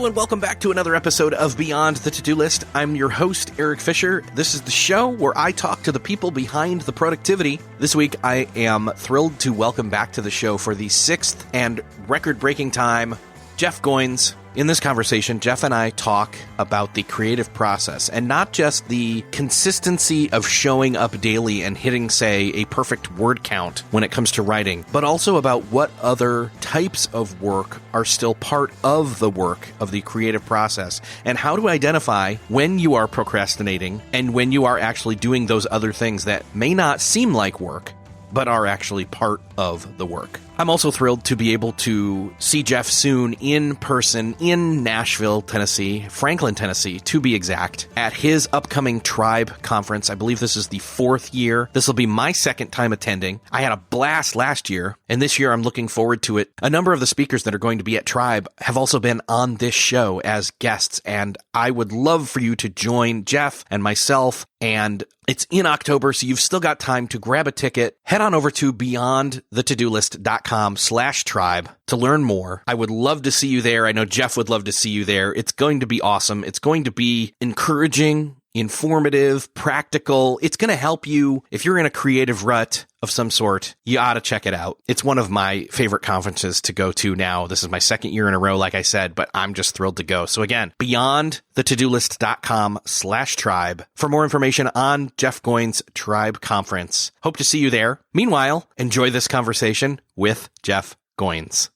Hello and welcome back to another episode of Beyond the To-Do List. I'm your host, Erik Fisher. This is the show where I talk to the people behind the productivity. This week, I am thrilled to welcome back to the show for the sixth and record-breaking time, Jeff Goins. In this conversation, Jeff and I talk about the creative process and not just the consistency of showing up daily and hitting, say, a perfect word count when it comes to writing, but also about what other types of work are still part of the work of the creative process and how to identify when you are procrastinating and when you are actually doing those other things that may not seem like work, but are actually part of the work. I'm also thrilled to be able to see Jeff soon in person in Nashville, Tennessee, Franklin, Tennessee, to be exact, at his upcoming Tribe conference. I believe this is the fourth year. This will be my second time attending. I had a blast last year, and this year I'm looking forward to it. A number of the speakers that are going to be at Tribe have also been on this show as guests, and I would love for you to join Jeff and myself. And it's in October, so you've still got time to grab a ticket. Head on over to beyondthetodolist.com/tribe to learn more. I would love to see you there. I know Jeff would love to see you there. It's going to be awesome. It's going to be encouraging, informative, practical. It's going to help you if you're in a creative rut of some sort. You ought to check it out. It's one of my favorite conferences to go to now. This is my second year in a row, like I said, but I'm just thrilled to go. So again, beyondthetodolist.com/tribe for more information on Jeff Goins' Tribe Conference. Hope to see you there. Meanwhile, enjoy this conversation with Jeff Goins.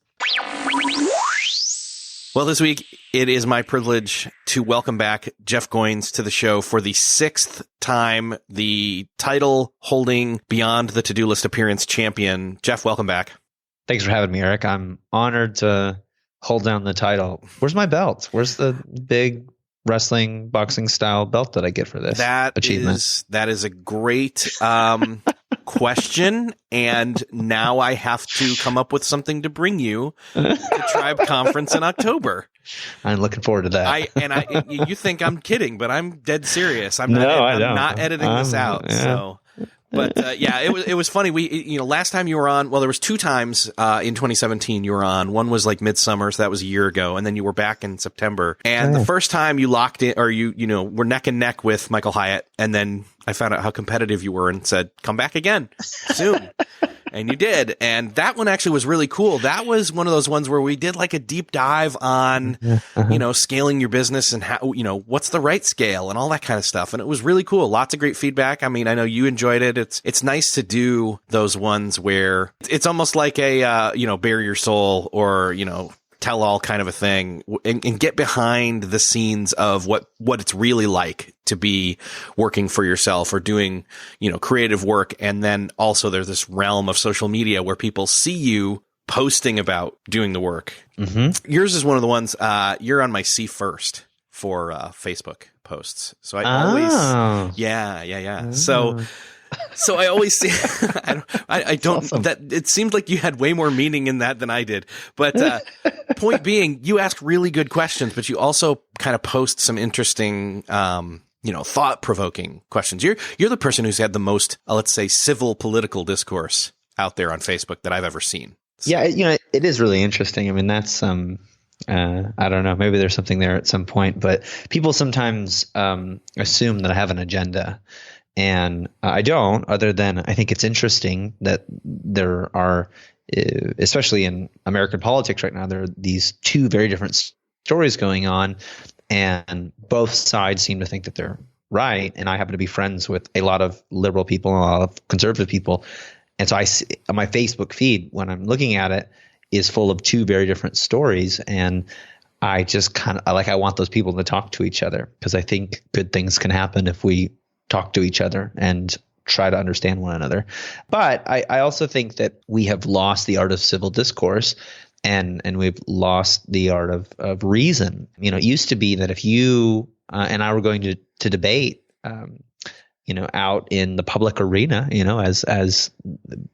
Well, this week, it is my privilege to welcome back Jeff Goins to the show for the sixth time, the title-holding Beyond the To-Do List appearance champion. Jeff, welcome back. Thanks for having me, Erik. I'm honored to hold down the title. Where's my belt? Where's the big wrestling, boxing style belt that I get for this achievement? That is a great question, and now I have to come up with something to bring you to the Tribe Conference in October. I'm looking forward to that. You think I'm kidding, but I'm dead serious. I'm not editing this out. Yeah. So, but it was funny. We last time you were on, well, there was two times in 2017 you were on. One was like midsummer, so that was a year ago, and then you were back in September. And the first time you locked in, or you were neck and neck with Michael Hyatt, and then I found out how competitive you were and said, "Come back again soon." And you did. And that one actually was really cool. That was one of those ones where we did like a deep dive on, scaling your business and how, what's the right scale and all that kind of stuff. And it was really cool. Lots of great feedback. I mean, I know you enjoyed it. It's nice to do those ones where it's almost like a, bare your soul or, tell all kind of a thing and get behind the scenes of what it's really like to be working for yourself or doing, creative work. And then also there's this realm of social media where people see you posting about doing the work. Mm-hmm. Yours is one of the ones, you're on my See First for Facebook posts. So I always, yeah. So I always see, I don't, awesome. That it seemed like you had way more meaning in that than I did. But point being, you ask really good questions, but you also kind of post some interesting, thought-provoking questions. You're the person who's had the most, let's say, civil political discourse out there on Facebook that I've ever seen. So. Yeah, it is really interesting. I mean, that's I don't know, maybe there's something there at some point, but people sometimes assume that I have an agenda. And I don't, other than I think it's interesting that there are, especially in American politics right now, there are these two very different stories going on, and both sides seem to think that they're right. And I happen to be friends with a lot of liberal people and a lot of conservative people. And so I see on my Facebook feed, when I'm looking at it, is full of two very different stories. And I just I want those people to talk to each other, because I think good things can happen if we talk to each other and try to understand one another. But I also think that we have lost the art of civil discourse, and we've lost the art of reason. It used to be that if you and I were going to debate, out in the public arena, as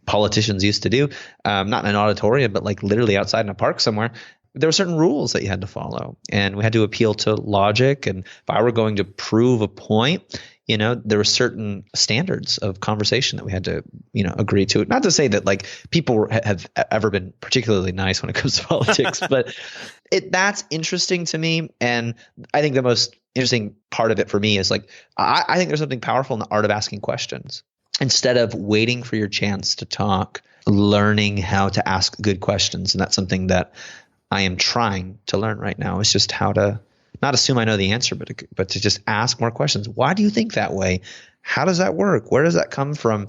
politicians used to do, not in an auditorium, but like literally outside in a park somewhere, there were certain rules that you had to follow, and we had to appeal to logic. And if I were going to prove a point, there were certain standards of conversation that we had to, agree to. Not to say that like people have ever been particularly nice when it comes to politics, but that's interesting to me. And I think the most interesting part of it for me is like, I think there's something powerful in the art of asking questions. Instead of waiting for your chance to talk, learning how to ask good questions. And that's something that I am trying to learn right now. It's just how to not assume I know the answer, but to just ask more questions. Why do you think that way? How does that work? Where does that come from?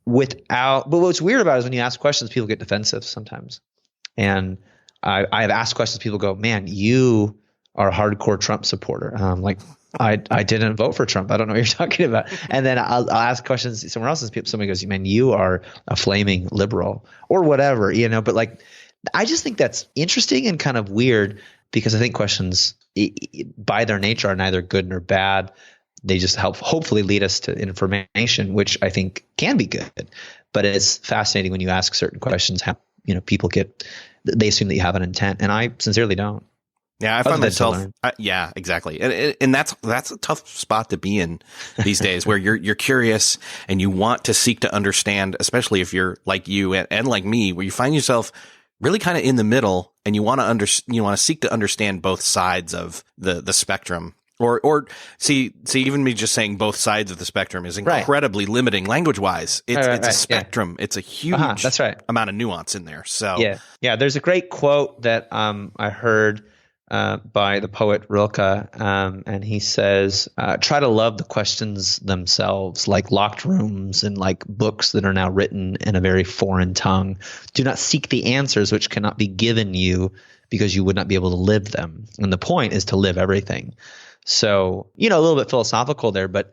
But what's weird about it is when you ask questions, people get defensive sometimes. And I have asked questions, people go, man, you are a hardcore Trump supporter. Like, I didn't vote for Trump. I don't know what you're talking about. And then I'll ask questions somewhere else, and somebody goes, man, you are a flaming liberal or whatever, but like, I just think that's interesting and kind of weird, because I think questions by their nature are neither good nor bad. They just hopefully lead us to information, which I think can be good. But it's fascinating when you ask certain questions, how, people they assume that you have an intent, and I sincerely don't. Yeah, I find myself. Yeah, exactly, and that's a tough spot to be in these days, where you're curious and you want to seek to understand, especially if you're like you and like me, where you find yourself really kind of in the middle, and you want to seek to understand both sides of the spectrum, or see even me just saying both sides of the spectrum is incredibly limiting language wise. It's a spectrum. Yeah. It's a huge that's right. amount of nuance in there. So yeah. There's a great quote that I heard by the poet Rilke, and he says, try to love the questions themselves, like locked rooms and like books that are now written in a very foreign tongue. Do not seek the answers which cannot be given you, because you would not be able to live them. And the point is to live everything. So, a little bit philosophical there, but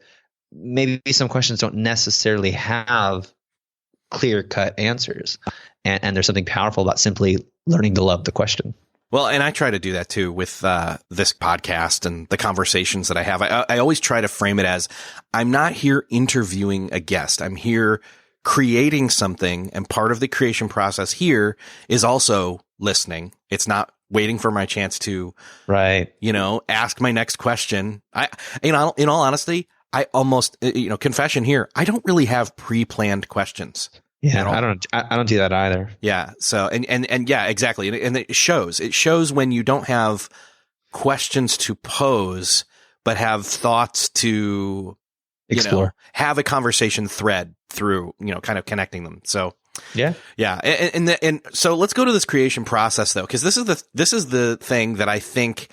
maybe some questions don't necessarily have clear-cut answers. And there's something powerful about simply learning to love the question. Well, and I try to do that too with this podcast and the conversations that I have. I always try to frame it as, I'm not here interviewing a guest. I'm here creating something, and part of the creation process here is also listening. It's not waiting for my chance to, ask my next question. In all honesty, I almost, confession here, I don't really have pre-planned questions. Yeah, I don't do that either. Yeah. So, and yeah, exactly. And it shows when you don't have questions to pose, but have thoughts to explore, have a conversation thread through, kind of connecting them. So yeah. And so let's go to this creation process though, because this is the thing that I think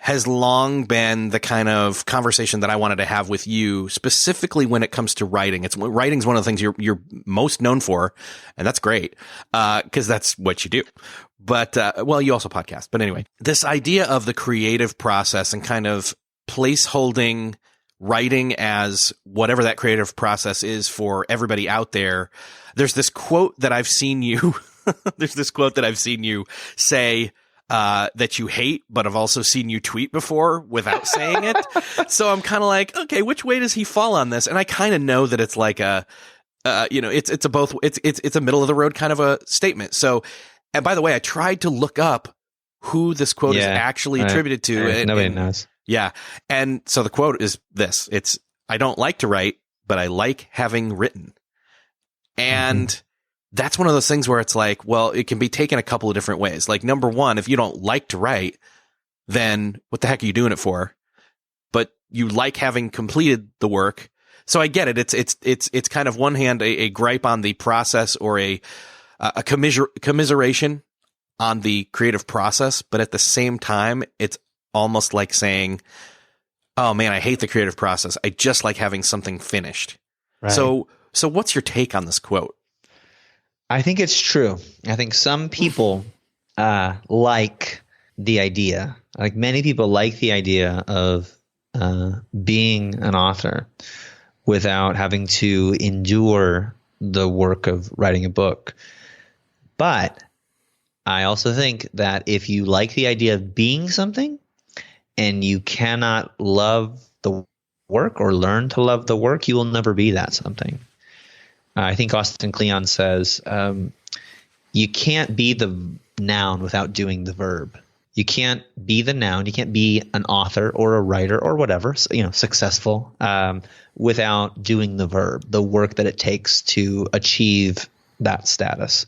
has long been the kind of conversation that I wanted to have with you, specifically when it comes to writing. Writing's one of the things you're most known for, and that's great, because that's what you do. But, you also podcast. But anyway, this idea of the creative process and kind of placeholding writing as whatever that creative process is for everybody out there. There's this quote that I've seen you, say, that you hate, but I've also seen you tweet before without saying it. So I'm kind of like, okay, which way does he fall on this? And I kind of know that it's like it's a middle of the road kind of a statement. So, and by the way, I tried to look up who this quote is actually attributed to. Nobody knows. Yeah. And so the quote is this: I don't like to write, but I like having written. And that's one of those things where it's like, well, it can be taken a couple of different ways. Like, number one, if you don't like to write, then what the heck are you doing it for? But you like having completed the work. So I get it. It's kind of one hand, a gripe on the process, or a commiseration on the creative process. But at the same time, it's almost like saying, oh man, I hate the creative process. I just like having something finished. Right. So what's your take on this quote? I think it's true. I think some people like the idea. Like, many people like the idea of being an author without having to endure the work of writing a book. But I also think that if you like the idea of being something and you cannot love the work or learn to love the work, you will never be that something. I think Austin Kleon says, you can't be the noun without doing the verb. You can't be the noun. You can't be an author or a writer or whatever, successful, without doing the verb, the work that it takes to achieve that status.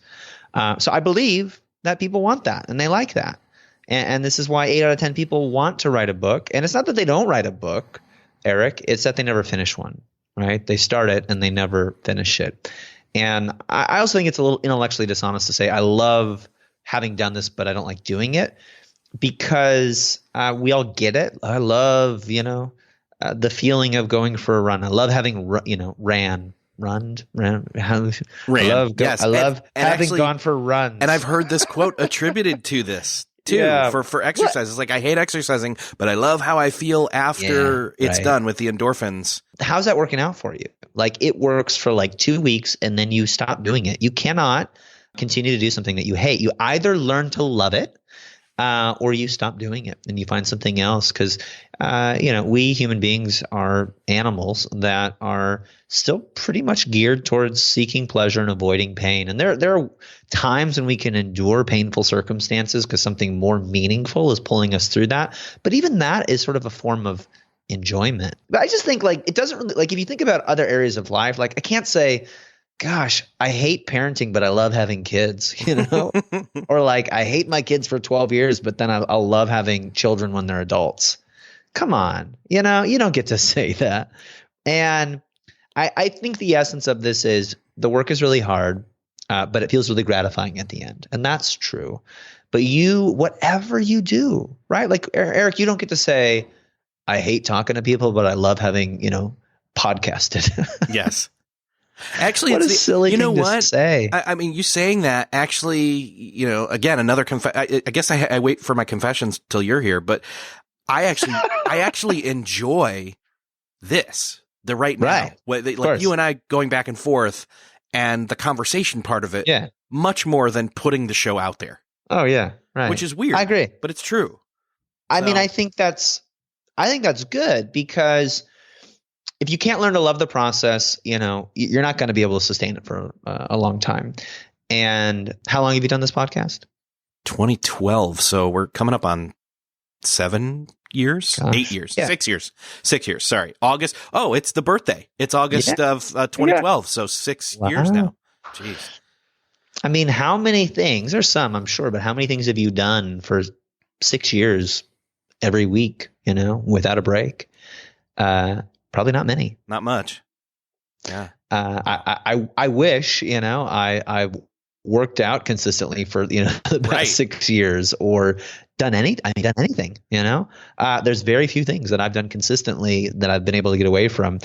So I believe that people want that and they like that. And this is why 8 out of 10 people want to write a book. And it's not that they don't write a book, Erik. It's that they never finish one, right? They start it and they never finish it. And I also think it's a little intellectually dishonest to say I love having done this, but I don't like doing it. Because we all get it. I love, the feeling of going for a run. I love having, ran. Yes. I love and having actually, gone for runs. And I've heard this quote attributed to this too, for exercise. It's like, I hate exercising, but I love how I feel after it's done with the endorphins. How's that working out for you? Like, it works for like 2 weeks and then you stop doing it. You cannot continue to do something that you hate. You either learn to love it, or you stop doing it and you find something else. Because, we human beings are animals that are still pretty much geared towards seeking pleasure and avoiding pain. And there are times when we can endure painful circumstances because something more meaningful is pulling us through that. But even that is sort of a form of enjoyment. But I just think it doesn't really, if you think about other areas of life, I can't say, gosh, I hate parenting, but I love having kids, or I hate my kids for 12 years, but then I'll love having children when they're adults. Come on, you don't get to say that. And I think the essence of this is the work is really hard, but it feels really gratifying at the end. And that's true. But whatever you do, right? Like Erik, you don't get to say, I hate talking to people, but I love having, podcasted. Yes. Actually, what a silly thing to say. I mean, you saying that actually, again, another I guess I wait for my confessions till you're here, but I actually enjoy this, the right now, like you and I going back and forth, and the conversation part of it, much more than putting the show out there. Oh yeah, right. Which is weird. I agree, but it's true. I mean, I think that's good because if you can't learn to love the process, you're not going to be able to sustain it for a long time. And how long have you done this podcast? 2012. So we're coming up on 7 years, Gosh. 8 years, 6 years, 6 years. Sorry. August. Oh, it's the birthday. It's August of 2012. So 6 years now. Jeez. I mean, how many things, there's some, I'm sure, but how many things have you done for 6 years every week, without a break? Probably not many. Not much. Yeah. I wish, I worked out consistently for, the past 6 years or done anything, there's very few things that I've done consistently that I've been able to get away from,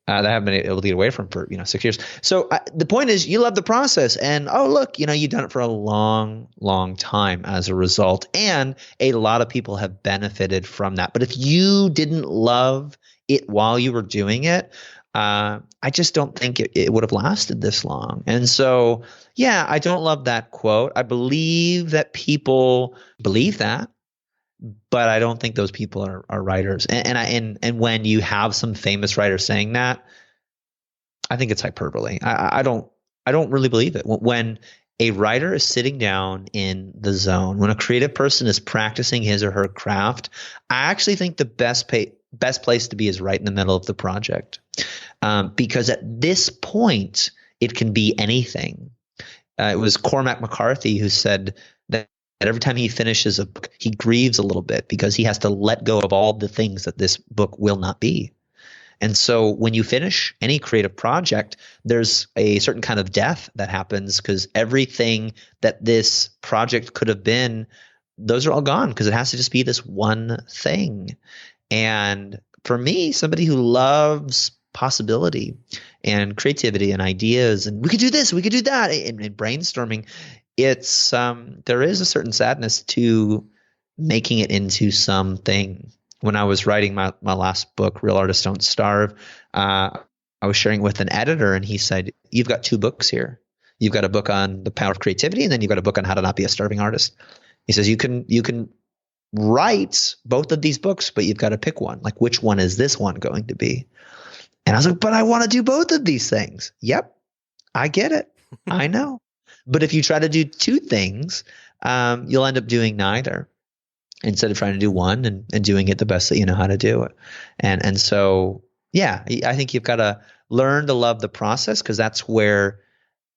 that I haven't been able to get away from for, 6 years. So the point is you love the process and, oh, look, you've done it for a long, long time as a result. And a lot of people have benefited from that. But if you didn't love it while you were doing it, I just don't think it would have lasted this long. And so, I don't love that quote. I believe that people believe that, but I don't think those people are writers. And when you have some famous writer saying that, I think it's hyperbole. I don't really believe it. When a writer is sitting down in the zone, when a creative person is practicing his or her craft, I actually think the best place to be is right in the middle of the project. Because at this point, it can be anything. It was Cormac McCarthy who said that every time he finishes a book, he grieves a little bit because he has to let go of all the things that this book will not be. And so when you finish any creative project, there's a certain kind of death that happens because everything that this project could have been, those are all gone because it has to just be this one thing. And for me, somebody who loves possibility and creativity and ideas, and we could do this, we could do that, and brainstorming, it's there is a certain sadness to making it into something. When I was writing my last book, Real Artists Don't Starve, I was sharing with an editor, and he said, "You've got 2 books here. You've got a book on the power of creativity, and then you've got a book on how to not be a starving artist." He says, "You can write both of these books, but you've got to pick one. Like, which one is this one going to be?" And I was like, "But I want to do both of these things." Yep, I get it. I know. But if you try to do 2 things, you'll end up doing neither. instead of trying to do one and doing it the best that you know how to do it. And so, yeah, I think you've got to learn to love the process, because that's where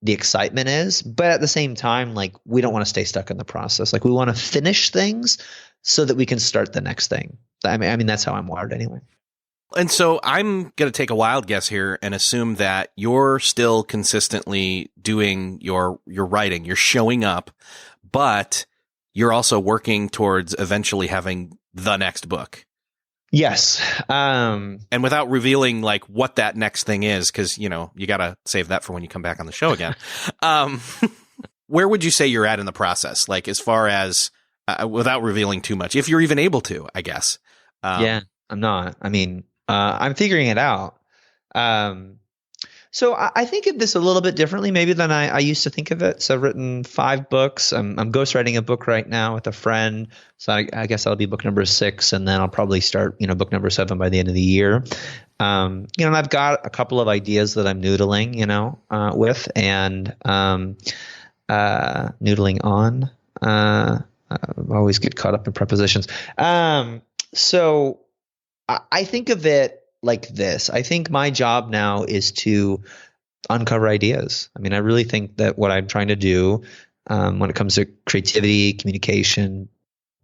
the excitement is. But at the same time, like, we don't want to stay stuck in the process. Like, we want to finish things so that we can start the next thing. I mean, that's how I'm wired anyway. And so I'm going to take a wild guess here and assume that you're still consistently doing your writing, you're showing up, but you're also working towards eventually having the next book. Yes. And without revealing like what that next thing is, because, you got to save that for when you come back on the show again. Where would you say you're at in the process? Like, as far as without revealing too much, if you're even able to, I guess. Yeah, I'm not. I mean, I'm figuring it out. So I think of this a little bit differently maybe than I used to think of it. So I've written 5 books. I'm ghostwriting a book right now with a friend. So I guess that'll be book number 6, and then I'll probably start, book number 7 by the end of the year. And I've got a couple of ideas that I'm noodling, with, and noodling on. I always get caught up in prepositions. So I think of it like this. I think my job now is to uncover ideas. I mean, I really think that what I'm trying to do when it comes to creativity, communication,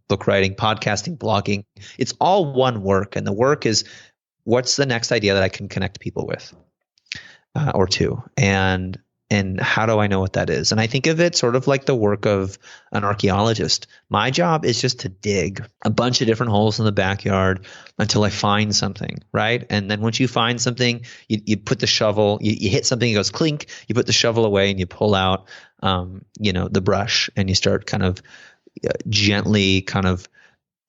book writing, podcasting, blogging, it's all one work. And the work is, what's the next idea that I can connect people with or to? And how do I know what that is? And I think of it sort of like the work of an archaeologist. My job is just to dig a bunch of different holes in the backyard until I find something, right? And then once you find something, you put the shovel, you hit something, it goes clink, you put the shovel away and you pull out, the brush, and you start kind of gently kind of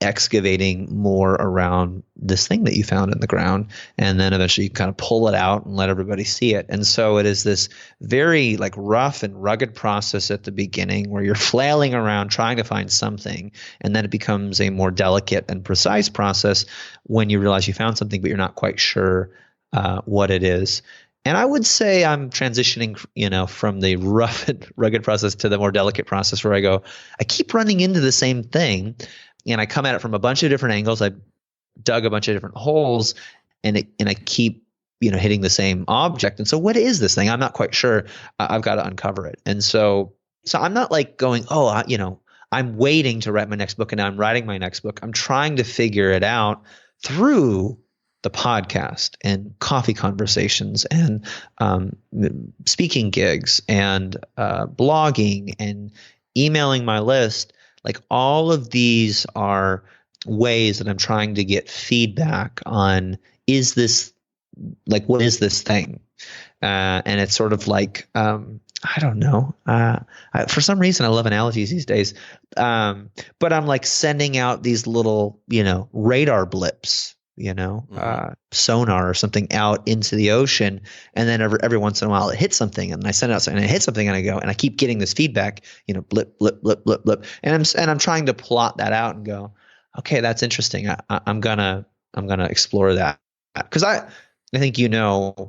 excavating more around this thing that you found in the ground. And then eventually you kind of pull it out and let everybody see it. And so it is this very like rough and rugged process at the beginning where you're flailing around trying to find something. And then it becomes a more delicate and precise process when you realize you found something, but you're not quite sure what it is. And I would say I'm transitioning, from the rough and rugged process to the more delicate process where I keep running into the same thing. And I come at it from a bunch of different angles. I dug a bunch of different holes, and I keep, hitting the same object. And so, what is this thing? I'm not quite sure. I've got to uncover it. And so I'm not like going, I'm waiting to write my next book, and now I'm writing my next book. I'm trying to figure it out through the podcast and coffee conversations and speaking gigs and blogging and emailing my list. Like, all of these are ways that I'm trying to get feedback on, what is this thing? And it's sort of like, I don't know. For some reason, I love analogies these days. But I'm like sending out these little, radar blips, sonar or something out into the ocean. And then every once in a while it hits something, and I send out something, and it hits something, and I go, and I keep getting this feedback, blip, blip, blip, blip, blip. And I'm trying to plot that out and go, okay, that's interesting. I'm gonna explore that, because I think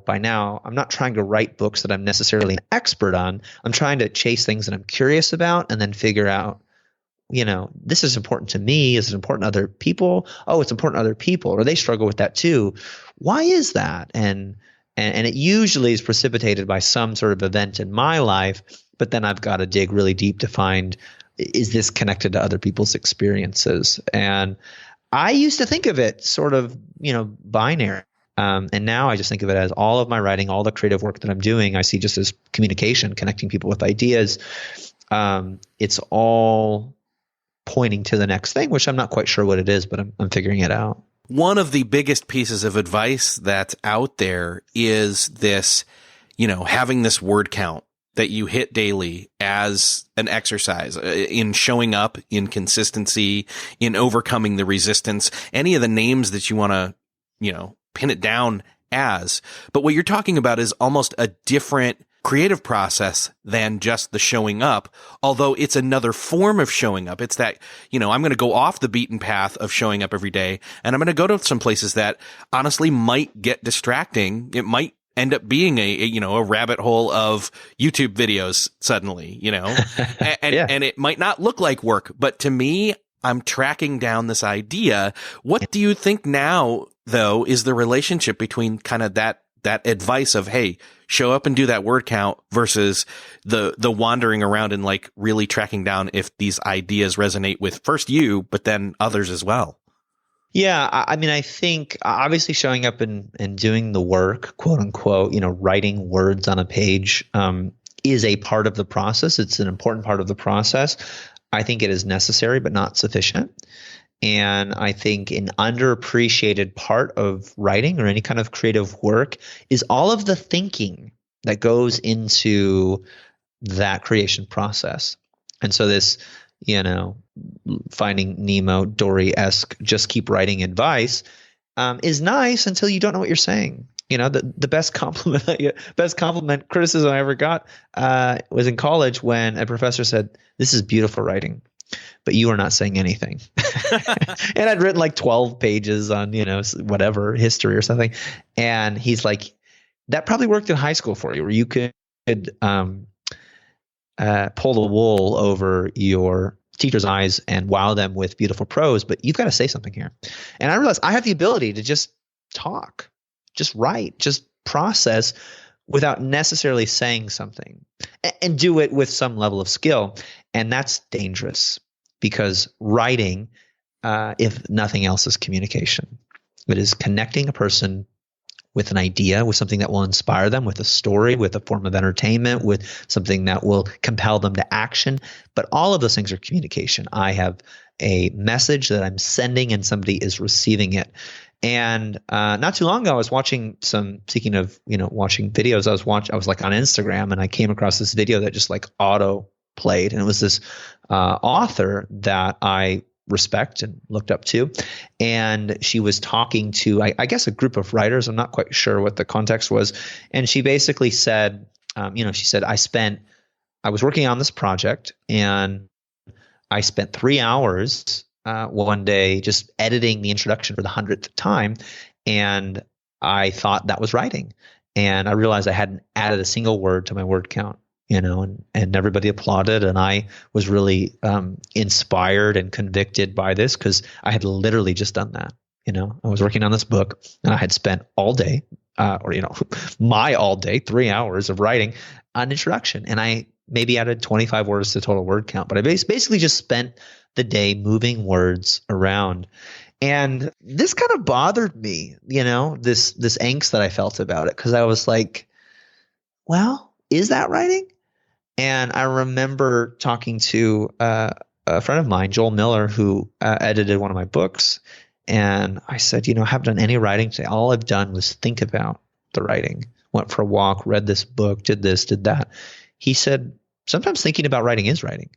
by now, I'm not trying to write books that I'm necessarily an expert on. I'm trying to chase things that I'm curious about, and then figure out, this is important to me. Is it important to other people? Oh, it's important to other people, or they struggle with that too. Why is that? And it usually is precipitated by some sort of event in my life, but then I've got to dig really deep to find, is this connected to other people's experiences? And I used to think of it sort of, binary. And now I just think of it as all of my writing, all the creative work that I'm doing, I see just as communication, connecting people with ideas. It's all pointing to the next thing, which I'm not quite sure what it is, but I'm figuring it out. One of the biggest pieces of advice that's out there is this, having this word count that you hit daily as an exercise in showing up, in consistency, in overcoming the resistance, any of the names that you want to, pin it down as. But what you're talking about is almost a different creative process than just the showing up, although it's another form of showing up. It's that, I'm going to go off the beaten path of showing up every day, and I'm going to go to some places that honestly might get distracting. It might end up being a rabbit hole of YouTube videos suddenly, and, yeah. and it might not look like work, but to me, I'm tracking down this idea. What do you think now, though, is the relationship between kind of that advice of, hey, show up and do that word count versus the wandering around and like really tracking down if these ideas resonate with first you, but then others as well? Yeah, I mean, I think obviously showing up and doing the work, quote unquote, writing words on a page is a part of the process. It's an important part of the process. I think it is necessary, but not sufficient. And I think an underappreciated part of writing or any kind of creative work is all of the thinking that goes into that creation process. And so this, Finding Nemo, Dory-esque, just keep writing advice is nice until you don't know what you're saying. The best compliment criticism I ever got was in college when a professor said, "This is beautiful writing, but you are not saying anything." And I'd written like 12 pages on, whatever, history or something. And he's like, that probably worked in high school for you, where you could pull the wool over your teacher's eyes and wow them with beautiful prose, but you've got to say something here. And I realized I have the ability to just talk, just write, just process without necessarily saying something, and do it with some level of skill. And that's dangerous, because writing, if nothing else, is communication. It is connecting a person with an idea, with something that will inspire them, with a story, with a form of entertainment, with something that will compel them to action. But all of those things are communication. I have a message that I'm sending and somebody is receiving it. And not too long ago, I was watching speaking of, watching videos, I was like on Instagram, and I came across this video that just like auto played. And it was this author that I respect and looked up to. And she was talking to, I guess, a group of writers. I'm not quite sure what the context was. And she basically said, she said, I was working on this project, and I spent 3 hours one day just editing the introduction for the 100th time. And I thought that was writing. And I realized I hadn't added a single word to my word count. And everybody applauded, and I was really inspired and convicted by this, because I had literally just done that. I was working on this book, and I had spent all day, my all day, 3 hours of writing an introduction, and I maybe added 25 words to total word count, but I basically just spent the day moving words around. And this kind of bothered me, this angst that I felt about it, because I was like, well, is that writing? And I remember talking to a friend of mine, Joel Miller, who edited one of my books. And I said, I haven't done any writing today. All I've done was think about the writing. Went for a walk, read this book, did this, did that. He said, sometimes thinking about writing is writing.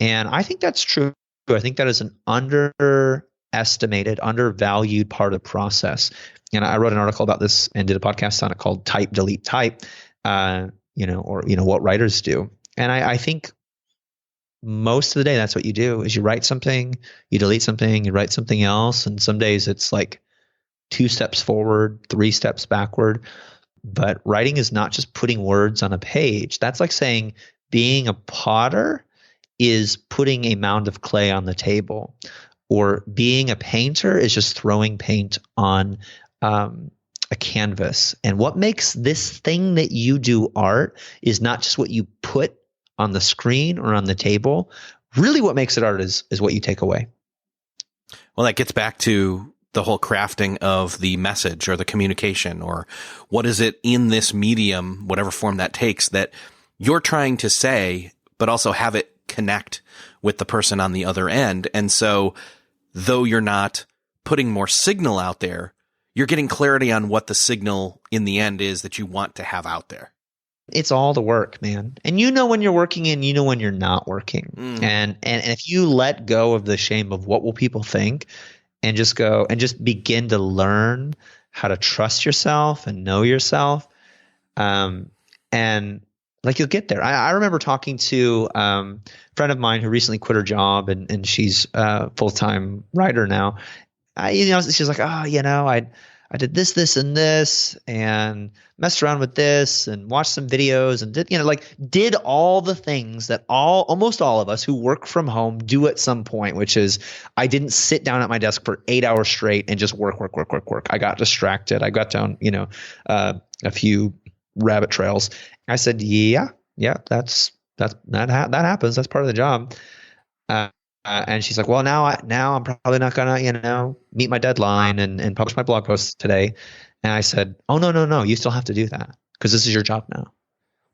And I think that's true. I think that is an underestimated, undervalued part of the process. And I wrote an article about this and did a podcast on it called Type, Delete, Type. What writers do. And I think most of the day, that's what you do, is you write something, you delete something, you write something else. And some days it's like 2 steps forward, 3 steps backward. But writing is not just putting words on a page. That's like saying being a potter is putting a mound of clay on the table, or being a painter is just throwing paint on a canvas. And what makes this thing that you do art is not just what you put on the screen or on the table. Really what makes it art is what you take away. Well, that gets back to the whole crafting of the message or the communication, or what is it in this medium, whatever form that takes, that you're trying to say, but also have it connect with the person on the other end. And so though you're not putting more signal out there, you're getting clarity on what the signal in the end is that you want to have out there. It's all the work, man. And when you're working, and when you're not working. And if you let go of the shame of what will people think, and just go and just begin to learn how to trust yourself and know yourself, and like, you'll get there. I remember talking to a friend of mine who recently quit her job, and she's a full-time writer now. She's like, I I did this, this, and this, and messed around with this, and watched some videos, and did all the things that almost all of us who work from home do at some point, which is I didn't sit down at my desk for 8 hours straight and just work. I got distracted. I got down, a few rabbit trails. I said, yeah, that happens. That's part of the job. And she's like, well, now I'm probably not gonna, meet my deadline and publish my blog post today. And I said, oh, no, you still have to do that because this is your job now.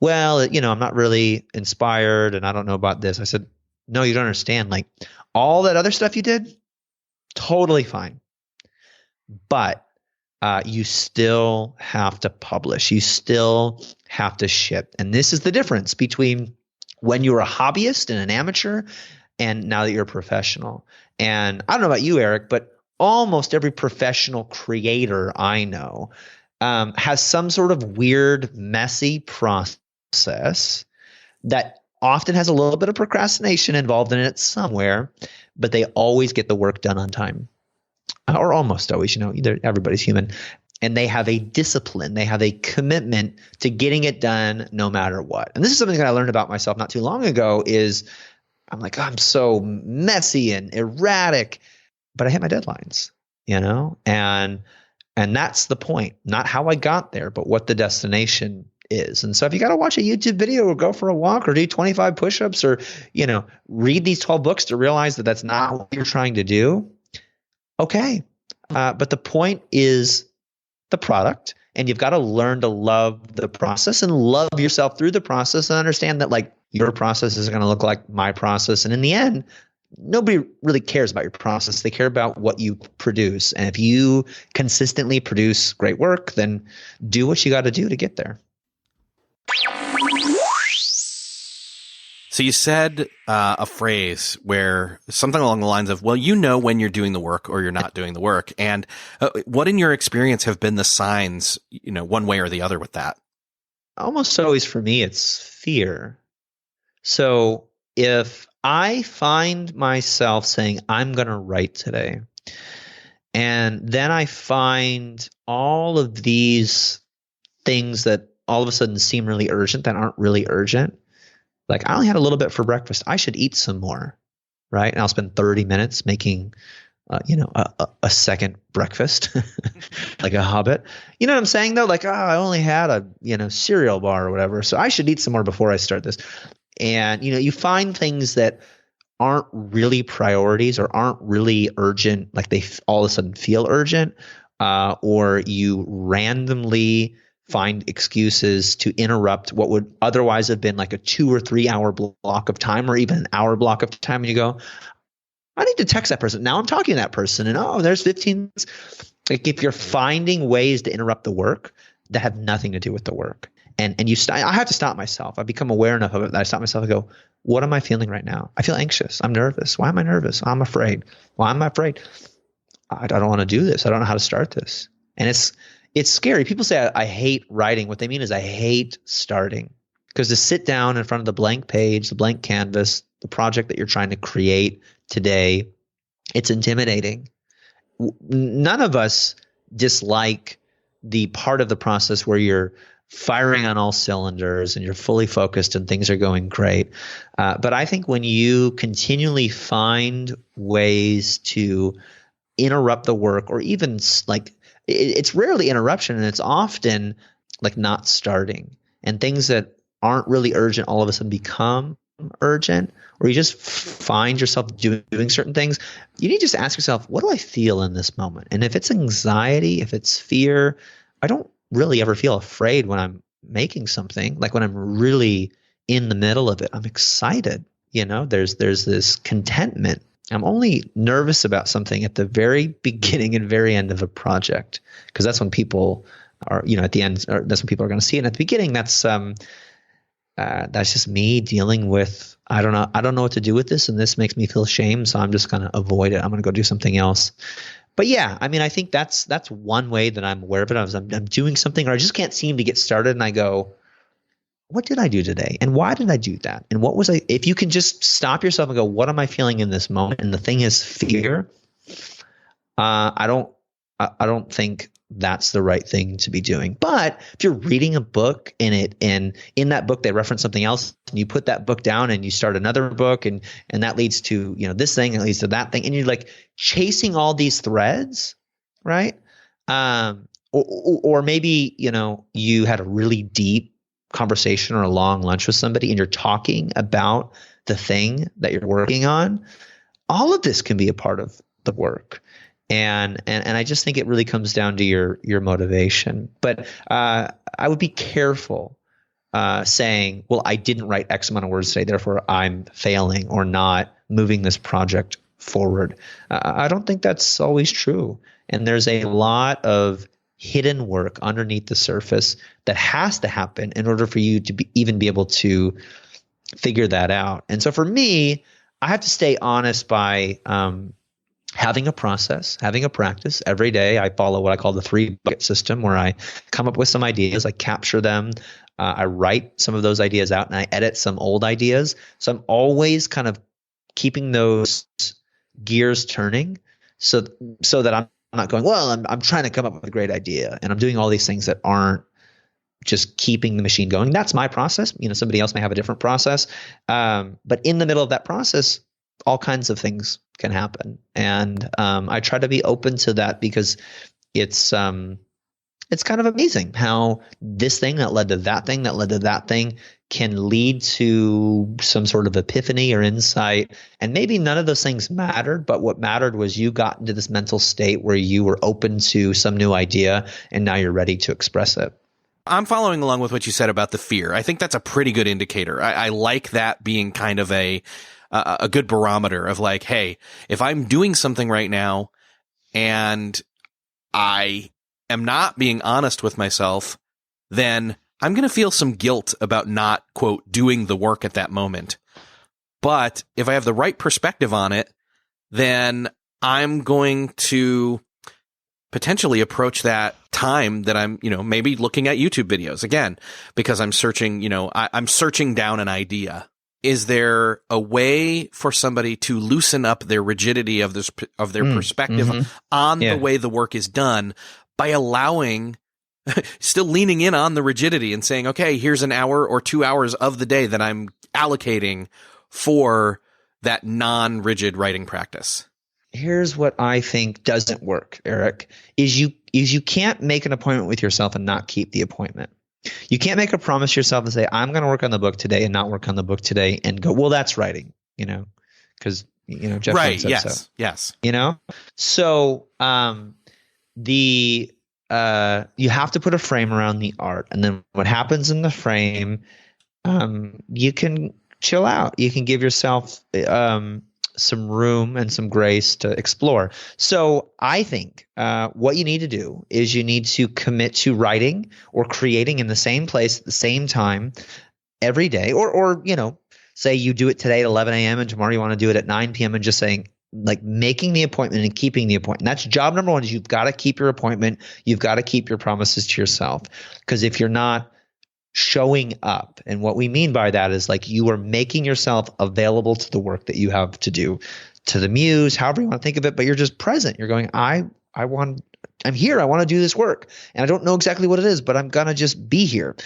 Well, I'm not really inspired and I don't know about this. I said, no, you don't understand. Like all that other stuff you did, totally fine. But you still have to publish. You still have to ship. And this is the difference between when you were a hobbyist and an amateur and now that you're a professional. And I don't know about you, Erik, but almost every professional creator I know has some sort of weird, messy process that often has a little bit of procrastination involved in it somewhere, but they always get the work done on time. Or almost always, everybody's human. And they have a discipline. They have a commitment to getting it done no matter what. And this is something that I learned about myself not too long ago is I'm like, I'm so messy and erratic, but I hit my deadlines, and that's the point, not how I got there, but what the destination is. And so if you got to watch a YouTube video or go for a walk or do 25 push-ups or, read these 12 books to realize that that's not what you're trying to do. Okay. But the point is the product, and you've got to learn to love the process and love yourself through the process and understand that like your process is going to look like my process. And in the end, nobody really cares about your process. They care about what you produce. And if you consistently produce great work, then do what you got to do to get there. So you said a phrase where something along the lines of, well, when you're doing the work or you're not doing the work. And what in your experience have been the signs, one way or the other with that? Almost always for me, it's fear. So if I find myself saying, I'm going to write today, and then I find all of these things that all of a sudden seem really urgent that aren't really urgent, like I only had a little bit for breakfast. I should eat some more, right? And I'll spend 30 minutes making, a second breakfast, like a hobbit. You know what I'm saying though? Like, I only had a, cereal bar or whatever. So I should eat some more before I start this. And, you find things that aren't really priorities or aren't really urgent, like they all of a sudden feel urgent, or you randomly find excuses to interrupt what would otherwise have been like a 2 or 3 hour block of time or even an hour block of time. And you go, I need to text that person. Now I'm talking to that person and there's 15. Like if you're finding ways to interrupt the work that have nothing to do with the work and I have to stop myself. I've become aware enough of it that I stop myself and go, what am I feeling right now? I feel anxious. I'm nervous. Why am I nervous? I'm afraid. Why am I afraid? I don't want to do this. I don't know how to start this. And it's scary. People say I hate writing. What they mean is I hate starting, because to sit down in front of the blank page, the blank canvas, the project that you're trying to create today, it's intimidating. None of us dislike the part of the process where you're firing on all cylinders and you're fully focused and things are going great. But I think when you continually find ways to interrupt the work, or even like it's rarely interruption and it's often like not starting, and things that aren't really urgent all of a sudden become urgent, or you just find yourself doing certain things, you need to just ask yourself, what do I feel in this moment? And if it's anxiety, if it's fear, I don't really ever feel afraid when I'm making something. Like when I'm really in the middle of it, I'm excited. There's this contentment. I'm only nervous about something at the very beginning and very end of a project, because that's when people are, at the end, that's when people are going to see it. And at the beginning, that's just me dealing with, I don't know what to do with this, and this makes me feel shame, so I'm just going to avoid it. I'm going to go do something else. But yeah, I mean, I think that's one way that I'm aware of it. I'm doing something, or I just can't seem to get started, and I go, what did I do today? And why did I do that? And what was if you can just stop yourself and go, what am I feeling in this moment? And the thing is fear. I don't think that's the right thing to be doing. But if you're reading a book and in that book they reference something else, and you put that book down and you start another book, and that leads to, this thing, and it leads to that thing, and you're like chasing all these threads, right? Or maybe, you had a really deep conversation or a long lunch with somebody and you're talking about the thing that you're working on. All of this can be a part of the work. And I just think it really comes down to your motivation. But I would be careful saying, well, I didn't write X amount of words today, therefore I'm failing or not moving this project forward. I don't think that's always true. And there's a lot of hidden work underneath the surface that has to happen in order for you to even be able to figure that out. And so for me, I have to stay honest by having a process, having a practice. Every day I follow what I call the 3-bucket system, where I come up with some ideas, I capture them, I write some of those ideas out, and I edit some old ideas. So I'm always kind of keeping those gears turning so that I'm not going, well, I'm trying to come up with a great idea, and I'm doing all these things that aren't just keeping the machine going. That's my process. Somebody else may have a different process. But in the middle of that process, all kinds of things can happen. And I try to be open to that, because it's kind of amazing how this thing that led to that thing that led to that thing can lead to some sort of epiphany or insight. And maybe none of those things mattered, but what mattered was you got into this mental state where you were open to some new idea, and now you're ready to express it. I'm following along with what you said about the fear. I think that's a pretty good indicator. I like that being kind of a good barometer of like, hey, if I'm doing something right now and I am not being honest with myself, then I'm going to feel some guilt about not, quote, doing the work at that moment. But if I have the right perspective on it, then I'm going to potentially approach that time that I'm, maybe looking at YouTube videos again, because I'm searching, I'm searching down an idea. Is there a way for somebody to loosen up their rigidity of their perspective on the way the work is done by allowing, still leaning in on the rigidity and saying, okay, here's an hour or 2 hours of the day that I'm allocating for that non-rigid writing practice? Here's what I think doesn't work, Erik, is you can't make an appointment with yourself and not keep the appointment. You can't make a promise to yourself and say, I'm going to work on the book today, and not work on the book today and go, well, that's writing, because, Jeff right. said Yes. so. Yes. So, you have to put a frame around the art, and then what happens in the frame, you can chill out. You can give yourself, some room and some grace to explore. So I think what you need to do is you need to commit to writing or creating in the same place at the same time every day, or say you do it today at 11 a.m. and tomorrow you want to do it at 9 p.m. and just saying, like, making the appointment and keeping the appointment. That's job number one. Is you've got to keep your appointment. You've got to keep your promises to yourself, because if you're not showing up, and what we mean by that is like you are making yourself available to the work that you have to do, to the muse, however you want to think of it, but you're just present. You're going, I'm here. I want to do this work, and I don't know exactly what it is, but I'm going to just be here.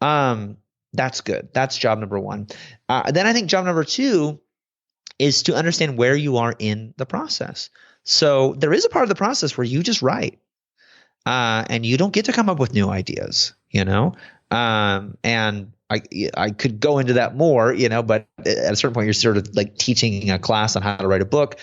That's good. That's job number one. Then I think job number two is to understand where you are in the process. So there is a part of the process where you just write, and you don't get to come up with new ideas, and I could go into that more, but at a certain point you're sort of like teaching a class on how to write a book.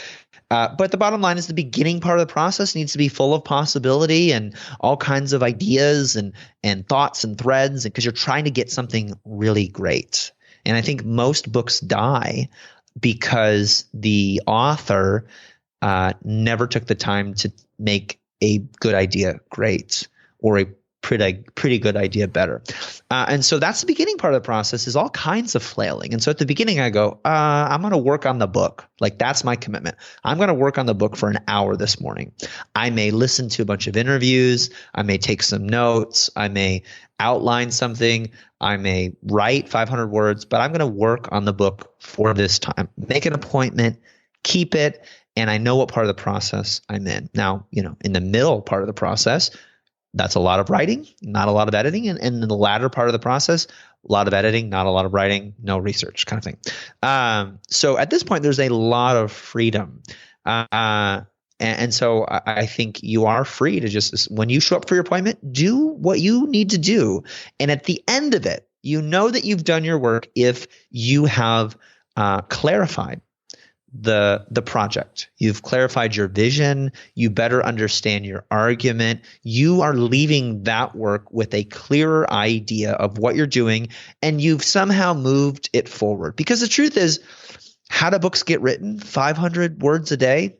But the bottom line is the beginning part of the process needs to be full of possibility and all kinds of ideas and thoughts and threads, because you're trying to get something really great. And I think most books die because the author never took the time to make a good idea great, or a pretty good idea better. And so that's the beginning part of the process, is all kinds of flailing. And so at the beginning I go, I'm going to work on the book. Like, that's my commitment. I'm going to work on the book for an hour this morning. I may listen to a bunch of interviews. I may take some notes. I may outline something. I may write 500 words, but I'm going to work on the book for this time. Make an appointment, keep it, and I know what part of the process I'm in. Now, in the middle part of the process, that's a lot of writing, not a lot of editing. And in the latter part of the process, a lot of editing, not a lot of writing, no research kind of thing. So at this point, there's a lot of freedom. And so I think you are free to just, when you show up for your appointment, do what you need to do. And at the end of it, you know that you've done your work if you have clarified the project. You've clarified your vision. You better understand your argument. You are leaving that work with a clearer idea of what you're doing, and you've somehow moved it forward. Because the truth is, how do books get written? 500 words a day?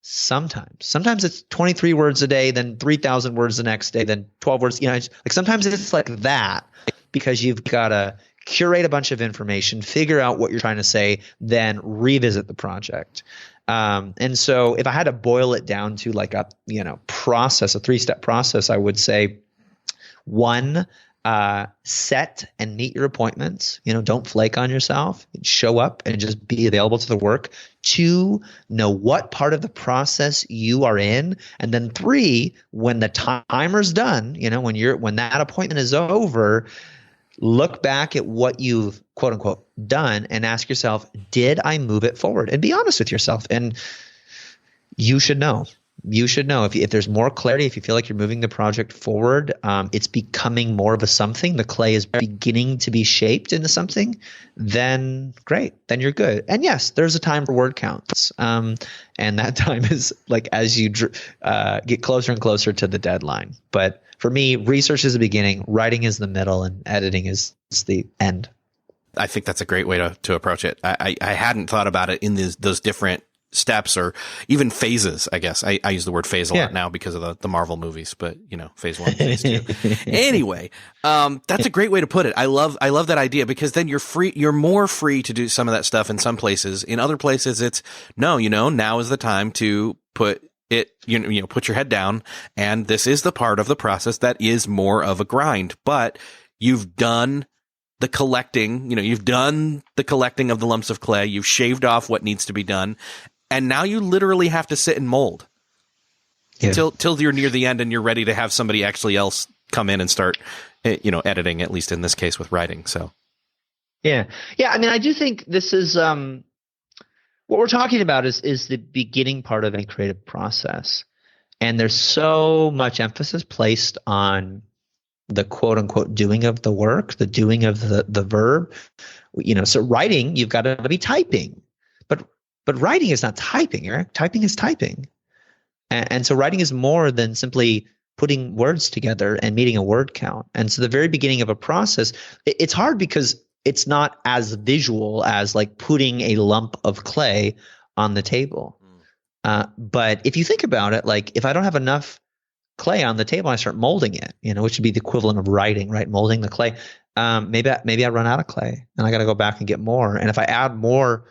Sometimes it's 23 words a day, then 3,000 words the next day, then 12 words. Like sometimes it's like that, because you've got to curate a bunch of information, figure out what you're trying to say, then revisit the project. And so if I had to boil it down to like a process, a 3-step process, I would say 1, set and meet your appointments. Don't flake on yourself. Show up and just be available to the work. 2, know what part of the process you are in. And then 3, when the timer's done, when that appointment is over, look back at what you've quote unquote done and ask yourself, did I move it forward? And be honest with yourself. And you should know. You should know if there's more clarity, if you feel like you're moving the project forward, it's becoming more of a something, the clay is beginning to be shaped into something, then great, then you're good. And yes, there's a time for word counts. And that time is like as you get closer and closer to the deadline. But for me, research is the beginning, writing is the middle, and editing is the end. I think that's a great way to approach it. I hadn't thought about it in those different steps or even phases, I guess. I use the word phase a lot now because of the Marvel movies, but phase 1, phase 2. Anyway, that's a great way to put it. I love that idea, because then you're more free to do some of that stuff in some places. In other places, it's now is the time to put it, put your head down, and this is the part of the process that is more of a grind, but you've done the collecting, you've done the collecting of the lumps of clay, you've shaved off what needs to be done, and now you literally have to sit and mold till you're near the end and you're ready to have somebody actually else come in and start, editing, at least in this case with writing. So. Yeah. I mean, I do think this is, what we're talking about is the beginning part of a creative process. And there's so much emphasis placed on the quote unquote doing of the work, the doing of the verb. So writing, you've got to be typing. But writing is not typing, Eric. Typing is typing. And so writing is more than simply putting words together and meeting a word count. And so the very beginning of a process, it's hard because it's not as visual as like putting a lump of clay on the table. But if you think about it, like if I don't have enough clay on the table, I start molding it, which would be the equivalent of writing, right? Molding the clay. Maybe I run out of clay and I got to go back and get more. And if I add more,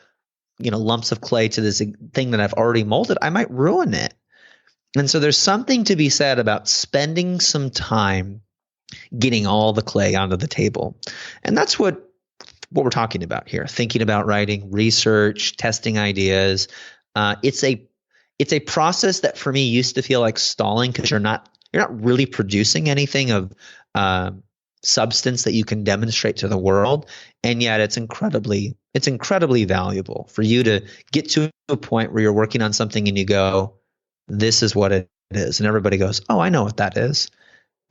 lumps of clay to this thing that I've already molded, I might ruin it. And so there's something to be said about spending some time getting all the clay onto the table. And that's what we're talking about here, thinking about writing, research, testing ideas. It's a process that for me used to feel like stalling because you're not really producing anything of substance that you can demonstrate to the world. And yet it's incredibly valuable for you to get to a point where you're working on something and you go, this is what it is. And everybody goes, oh, I know what that is.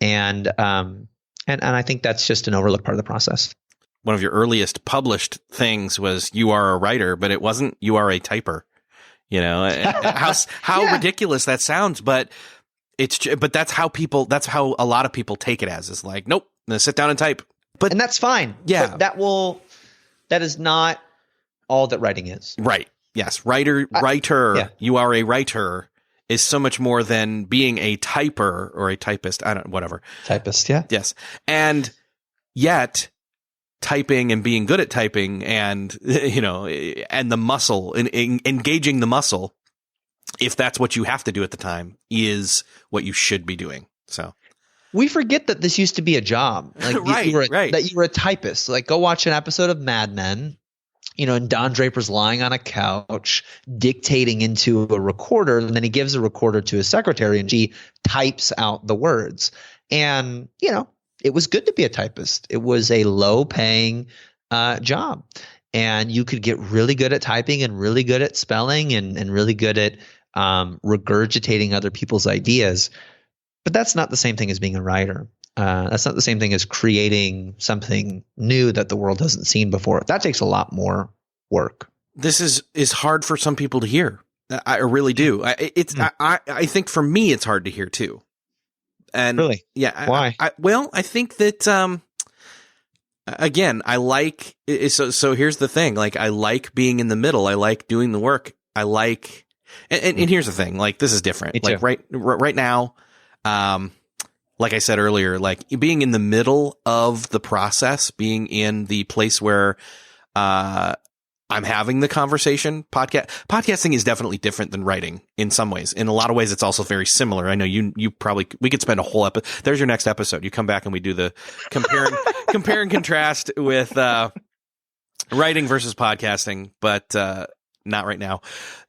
And I think that's just an overlooked part of the process. One of your earliest published things was You Are a Writer, but it wasn't You Are a Typer. How ridiculous that sounds, but that's how a lot of people take it as, is like, nope, I'm gonna sit down and type. And that's fine. Yeah. But that is not all that writing is. Right. Yes. Writer. Yeah. You are a writer is so much more than being a typer or a typist. Whatever. Typist. Yeah. Yes. And yet typing and being good at typing and, and the muscle and engaging the muscle, if that's what you have to do at the time, is what you should be doing. So we forget that this used to be a job. Like right. That you were a typist. Like go watch an episode of Mad Men and Don Draper's lying on a couch dictating into a recorder, and then he gives a recorder to his secretary and she types out the words. And, it was good to be a typist. It was a low paying job. And you could get really good at typing and really good at spelling and really good at regurgitating other people's ideas. But that's not the same thing as being a writer. That's not the same thing as creating something new that the world hasn't seen before. That takes a lot more work. This is hard for some people to hear. I really do. I think for me, it's hard to hear too. And really? Yeah. Why? I think that, again, I like, so here's the thing. Like, I like being in the middle. I like doing the work. I like, and here's the thing, like, this is different. Like right now, like I said earlier, like being in the middle of the process, being in the place where, I'm having the conversation. Podcasting is definitely different than writing in some ways. In a lot of ways, it's also very similar. I know you probably, we could spend a whole episode. There's your next episode. You come back and we do the compare and contrast with, writing versus podcasting, but, not right now.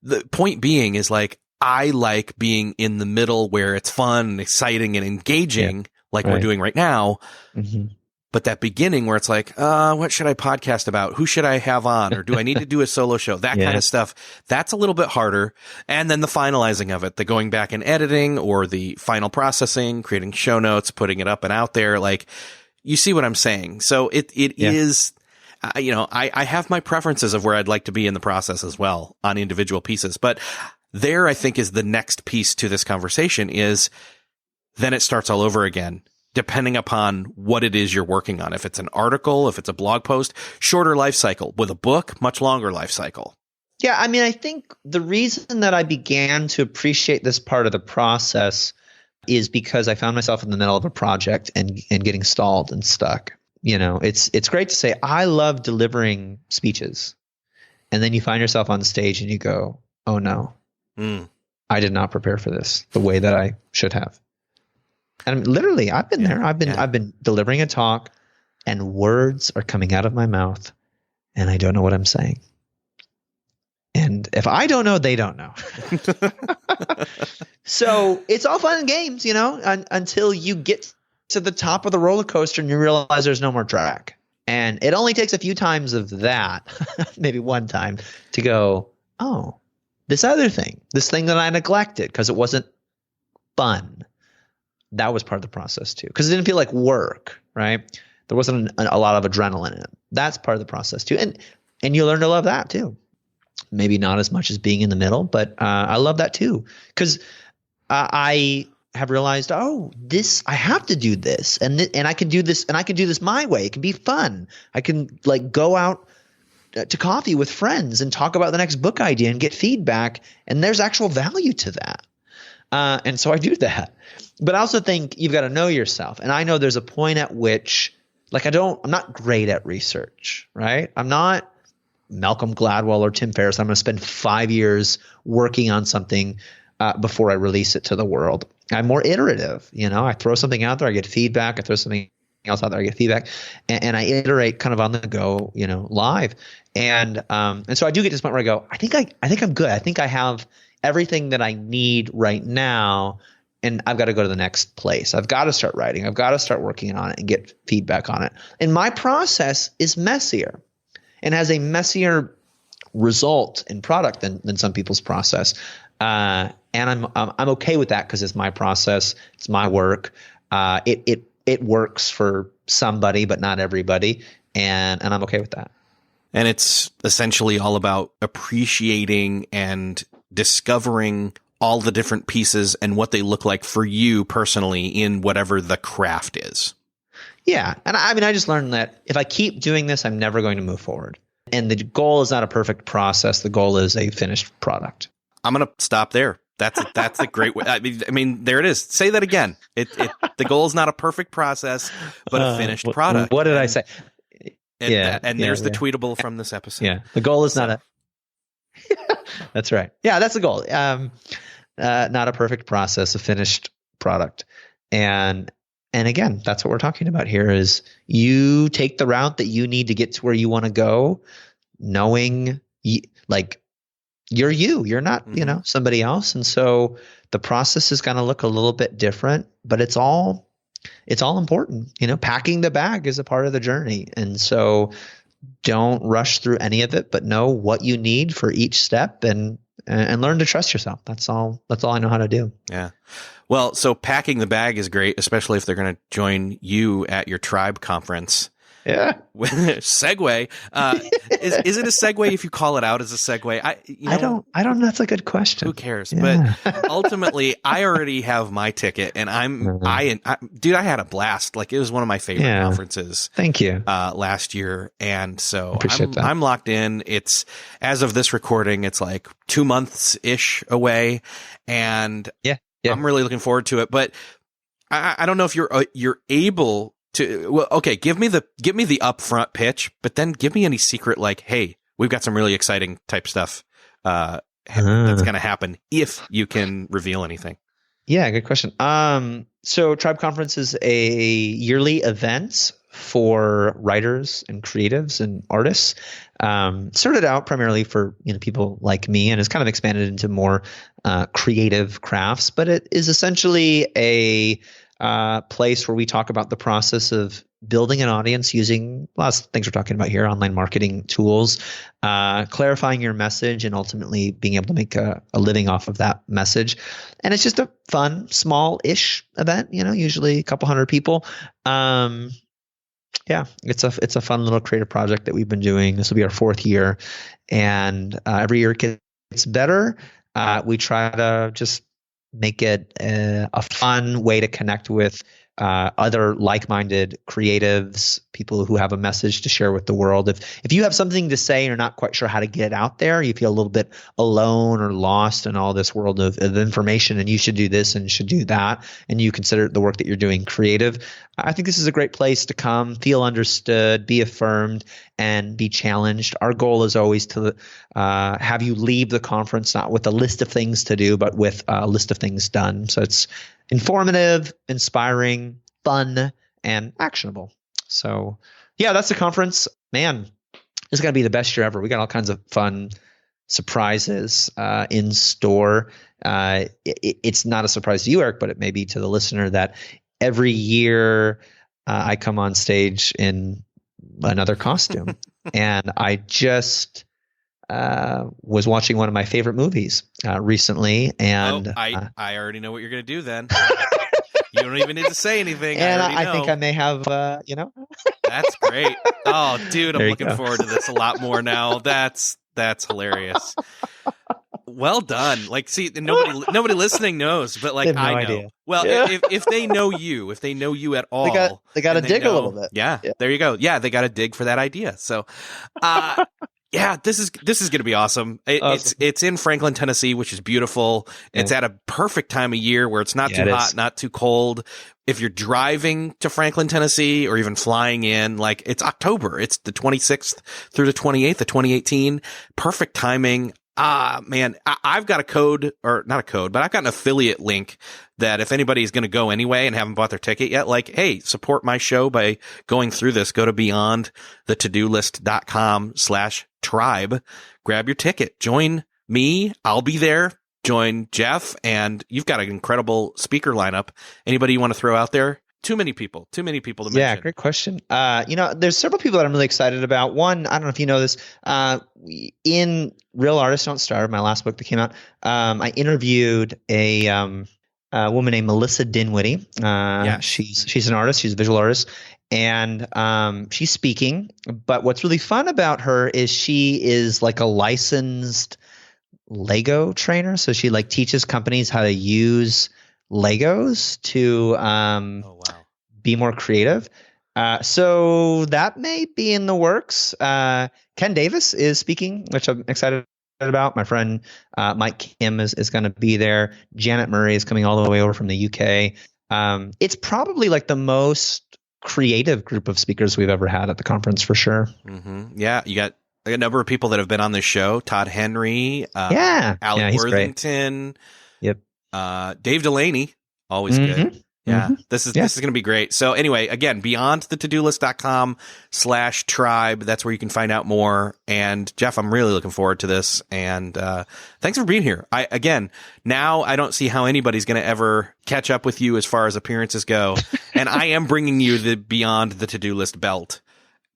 The point being is like, I like being in the middle where it's fun and exciting and engaging, like we're doing right now. Mm-hmm. But that beginning where it's like, what should I podcast about? Who should I have on? Or do I need to do a solo show? That kind of stuff. That's a little bit harder. And then the finalizing of it, the going back and editing or the final processing, creating show notes, putting it up and out there. Like, you see what I'm saying? So it is, I have my preferences of where I'd like to be in the process as well on individual pieces. But there, I think, is the next piece to this conversation is then it starts all over again. Depending upon what it is you're working on. If it's an article, if it's a blog post, shorter life cycle. With a book, much longer life cycle. Yeah, I mean, I think the reason that I began to appreciate this part of the process is because I found myself in the middle of a project and getting stalled and stuck. It's great to say, I love delivering speeches. And then you find yourself on stage and you go, oh no, I did not prepare for this the way that I should have. And literally, I've been there. I've been delivering a talk, and words are coming out of my mouth, and I don't know what I'm saying. And if I don't know, they don't know. So it's all fun and games, until you get to the top of the roller coaster and you realize there's no more track. And it only takes a few times of that, maybe one time, to go, oh, this other thing, this thing that I neglected because it wasn't fun. That was part of the process too, because it didn't feel like work, right? There wasn't a lot of adrenaline in it. That's part of the process too, and you learn to love that too. Maybe not as much as being in the middle, but I love that too, because I have realized, I have to do this, and I can do this, and I can do this my way. It can be fun. I can go out to coffee with friends and talk about the next book idea and get feedback, and there's actual value to that. And so I do that. But I also think you've got to know yourself. And I know there's a point at which, I'm not great at research, right? I'm not Malcolm Gladwell or Tim Ferriss. I'm going to spend 5 years working on something before I release it to the world. I'm more iterative. I throw something out there, I get feedback. I throw something else out there, I get feedback. And I iterate kind of on the go, live. And so I do get to this point where I go, I think I'm good. I think I have everything that I need right now, and I've got to go to the next place. I've got to start writing. I've got to start working on it and get feedback on it. And my process is messier and has a messier result in product than some people's process. And I'm okay with that because it's my process. It's my work. It works for somebody, but not everybody. And I'm okay with that. And it's essentially all about appreciating and discovering all the different pieces and what they look like for you personally in whatever the craft is. Yeah. And I just learned that if I keep doing this, I'm never going to move forward. And the goal is not a perfect process. The goal is a finished product. I'm going to stop there. That's a great way. I mean, there it is. Say that again. The goal is not a perfect process, but a finished product. What did I say? And there's the tweetable from this episode. Yeah. The goal is not a that's right. Yeah, that's the goal. Not a perfect process, a finished product. And again, that's what we're talking about here is you take the route that you need to get to where you want to go. knowing like you're not, somebody else. And so the process is going to look a little bit different, but it's all important. Packing the bag is a part of the journey. And so don't rush through any of it, but know what you need for each step and learn to trust yourself. That's all I know how to do. Yeah. Well, so packing the bag is great, especially if they're going to join you at your tribe conference. Yeah. Segue. Is it a segue if you call it out as a segue? I don't know. That's a good question. Who cares? Yeah. But ultimately, I already have my ticket, and dude, I had a blast. Like, it was one of my favorite conferences. Thank you. Last year, and so that. I'm locked in. It's, as of this recording, it's like 2 months ish away, and I'm really looking forward to it. But I don't know if you're able to, well, okay, give me the upfront pitch, but then give me any secret, like, hey, we've got some really exciting type stuff that's going to happen, if you can reveal anything. Yeah, good question. So Tribe Conference is a yearly event for writers and creatives and artists. Started out primarily for people like me, and has kind of expanded into more creative crafts. But it is essentially a place where we talk about the process of building an audience using lots of things we're talking about here, online marketing tools, clarifying your message, and ultimately being able to make a living off of that message. And it's just a fun, small-ish event, usually a couple hundred people. It's a fun little creative project that we've been doing. This will be our 4th year, and every year it gets better. We try to just make it a fun way to connect with other like-minded creatives, people who have a message to share with the world. If you have something to say and you're not quite sure how to get it out there, you feel a little bit alone or lost in all this world of information, and you should do this and should do that, and you consider the work that you're doing creative, I think this is a great place to come, feel understood, be affirmed, and be challenged. Our goal is always to have you leave the conference not with a list of things to do, but with a list of things done. So it's informative, inspiring, fun, and actionable. So yeah, that's the conference. Man, this is going to be the best year ever. We got all kinds of fun surprises in store. It's not a surprise to you, Eric, but it may be to the listener that every year I come on stage in another costume. And I just was watching one of my favorite movies recently. And I already know what you're going to do then. You don't even need to say anything. And I think I may have, That's great. Oh, dude, I'm looking forward to this a lot more now. That's hilarious. Well done. Like, see, nobody listening knows, but like, I know. Idea. Well, if they know you at all, they got to dig a little bit. Yeah, there you go. Yeah, they got to dig for that idea. So, yeah, this is going to be awesome. It's in Franklin, Tennessee, which is beautiful. Yeah. It's at a perfect time of year where it's not too hot, not too cold. If you're driving to Franklin, Tennessee, or even flying in, like, it's October. It's the 26th through the 28th of 2018. Perfect timing. Man, I've got a code, or not a code, but I've got an affiliate link that if anybody's going to go anyway and haven't bought their ticket yet, like, hey, support my show by going through this. Go to beyondthetodolist.com/tribe. Grab your ticket. Join me. I'll be there. Join Jeff. And you've got an incredible speaker lineup. Anybody you want to throw out there? Too many people to mention. Yeah, great question. There's several people that I'm really excited about. One, I don't know if you know this, in Real Artists Don't Starve, my last book that came out, I interviewed a woman named Melissa Dinwiddie. She's an artist. She's a visual artist. And she's speaking. But what's really fun about her is she is like a licensed Lego trainer. So she like teaches companies how to use Legos to be more creative. So that may be in the works. Ken Davis is speaking, which I'm excited about. My friend Mike Kim is going to be there. Janet Murray is coming all the way over from the UK. It's probably like the most creative group of speakers we've ever had at the conference, for sure. Mm-hmm. Yeah, you got a number of people that have been on this show. Todd Henry, Allie Worthington. Yep. Dave Delaney, always good. Yeah, this is going to be great. So anyway, again, beyondthetodolist.com/tribe. That's where you can find out more. And Jeff, I'm really looking forward to this. And thanks for being here. Now I don't see how anybody's going to ever catch up with you as far as appearances go. And I am bringing you the Beyond the To-Do List belt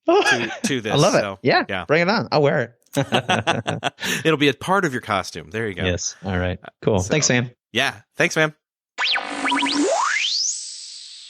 to this. I love it. Yeah, bring it on. I'll wear it. It'll be a part of your costume. There you go. Yes. All right. Cool. Thanks, Sam. Yeah. Thanks, man.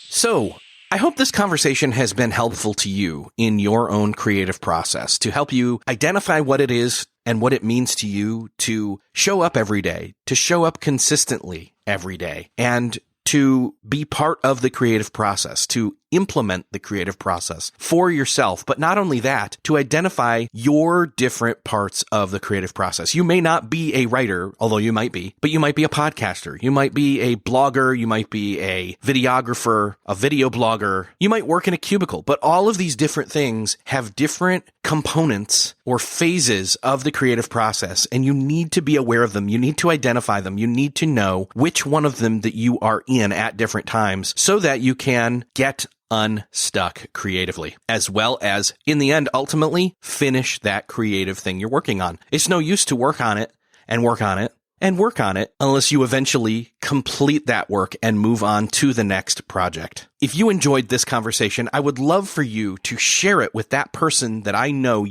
So, I hope this conversation has been helpful to you in your own creative process to help you identify what it is and what it means to you to show up every day, to show up consistently every day, and to be part of the creative process, to implement the creative process for yourself. But not only that, to identify your different parts of the creative process. You may not be a writer, although you might be, but you might be a podcaster. You might be a blogger. You might be a videographer, a video blogger. You might work in a cubicle, but all of these different things have different components or phases of the creative process, and you need to be aware of them. You need to identify them. You need to know which one of them that you are in at different times so that you can get unstuck creatively, as well as, in the end, ultimately finish that creative thing you're working on. It's no use to work on it and work on it and work on it unless you eventually complete that work and move on to the next project. If you enjoyed this conversation, I would love for you to share it with that person that I know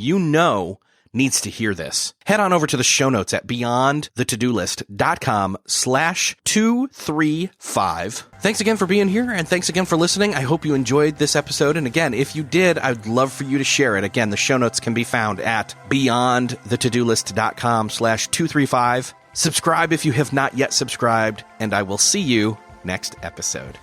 needs to hear this. Head on over to the show notes at beyondthetodolist.com/235. Thanks again for being here, and thanks again for listening. I hope you enjoyed this episode. And again, if you did, I'd love for you to share it. Again, the show notes can be found at beyondthetodolist.com/235. Subscribe if you have not yet subscribed, and I will see you next episode.